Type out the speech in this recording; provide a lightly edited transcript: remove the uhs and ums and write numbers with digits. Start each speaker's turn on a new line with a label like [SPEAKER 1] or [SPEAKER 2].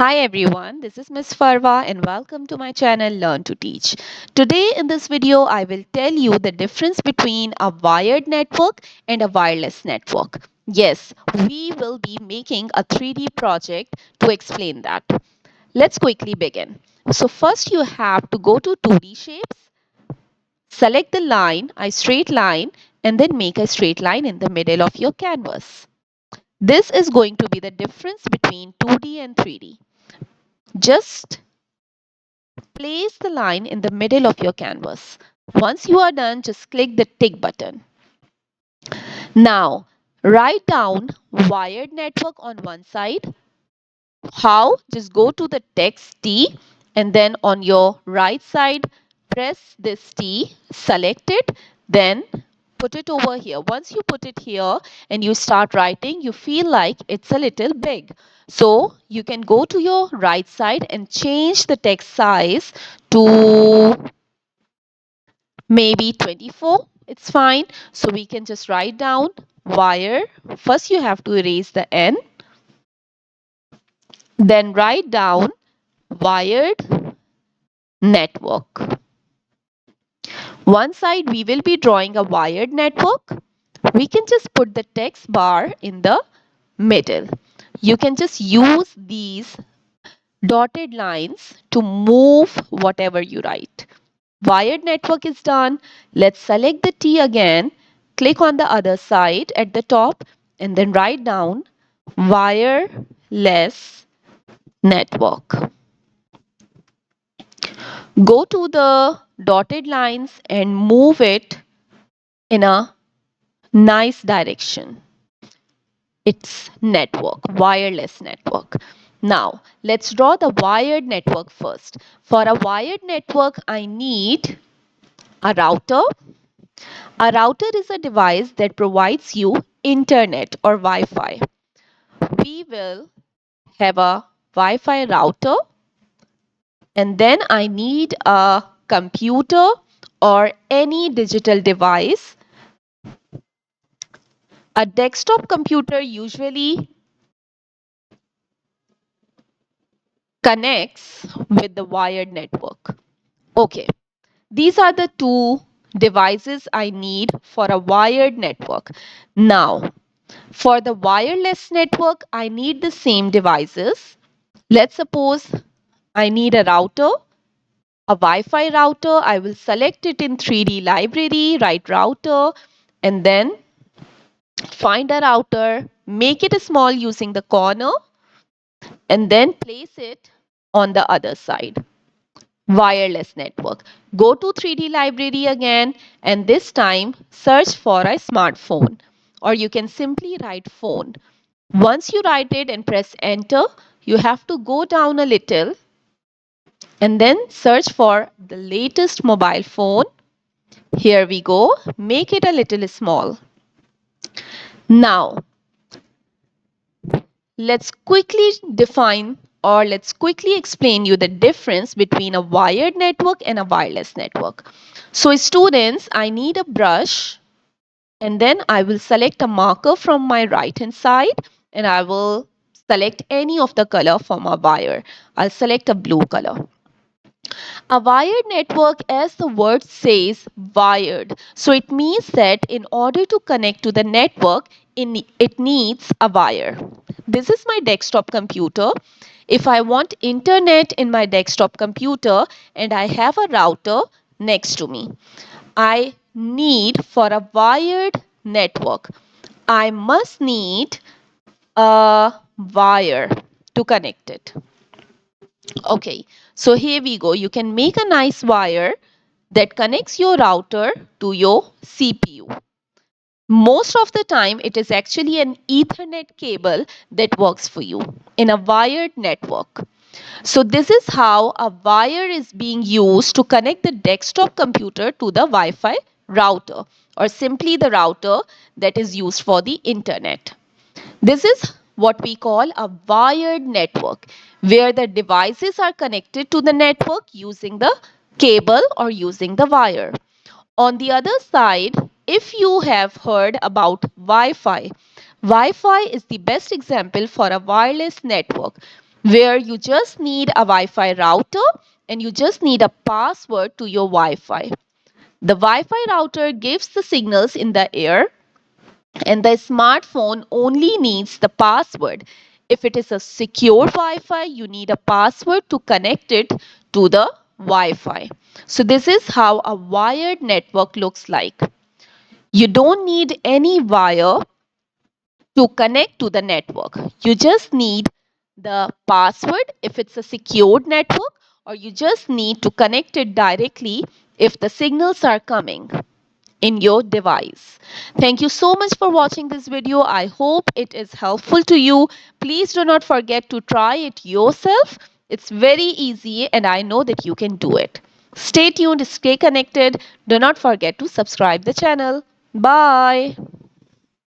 [SPEAKER 1] Hi everyone, this is Miss Farwa and welcome to my channel Learn to Teach. Today in this video, I will tell you the difference between a wired network and a wireless network. Yes, we will be making a 3D project to explain that. Let's quickly begin. So first you have to go to 2D shapes, select the line, a straight line, and then make a straight line in the middle of your canvas. This is going to be the difference between 2D and 3D. Just place the line in the middle of your canvas. Once you are done, just click the tick button. Now, write down wired network on one side. How? Just go to the text T and then on your right side, press this T, select it, then put it over here. Once you put it here and you start writing, you feel like it's a little big. So you can go to your right side and change the text size to maybe 24. It's fine. So we can just write down wire. First you have to erase the N. Then write down wired network. One side we will be drawing a wired network. We can just put the text bar in the middle. You can just use these dotted lines to move whatever you write. Wired network is done. Let's select the T again. Click on the other side at the top and then write down wireless network. Go to the dotted lines and move it in a nice direction. It's network, wireless network. Now, let's draw the wired network first. For a wired network, I need a router. A router is a device that provides you internet or Wi-Fi. We will have a Wi-Fi router and then I need a computer or any digital device. A desktop computer usually connects with the wired network. Okay, these are the two devices I need for a wired network. Now, for the wireless network, I need the same devices. Let's suppose I need a router, a Wi-Fi router. I will select it in 3D library, write router, and then find a router, make it small using the corner, and then place it on the other side. Wireless network. Go to 3D library again and this time search for a smartphone or you can simply write phone. Once you write it and press enter, you have to go down a little and then search for the latest mobile phone. Here we go. Make it a little small. Now, let's quickly define or let's quickly explain you the difference between a wired network and a wireless network. So students, I need a brush and then I will select a marker from my right hand side and I will select any of the color from a wire. I'll select a blue color. A wired network, as the word says, wired. So it means that in order to connect to the network, it needs a wire. This is my desktop computer. If I want internet in my desktop computer and I have a router next to me, I need for a wired network, I must need a wire to connect it. Okay, so here we go. You can make a nice wire that connects your router to your CPU. Most of the time, it is actually an Ethernet cable that works for you in a wired network. So this is how a wire is being used to connect the desktop computer to the Wi-Fi router or simply the router that is used for the internet. This is what we call a wired network, where the devices are connected to the network using the cable or using the wire. On the other side, if you have heard about Wi-Fi, Wi-Fi is the best example for a wireless network. where you just need a Wi-Fi router and you just need a password to your Wi-Fi. The Wi-Fi router gives the signals in the air and the smartphone only needs the password. If it is a secure Wi-Fi, you need a password to connect it to the Wi-Fi. So this is how a wired network looks like. You don't need any wire to connect to the network. You just need the password if it's a secured network, or you just need to connect it directly if the signals are coming in your device. Thank you so much for watching this video. I hope it is helpful to you. Please do not forget to try it yourself. It's very easy and I know that you can do it. Stay tuned, stay connected. Do not forget to subscribe the channel. Bye.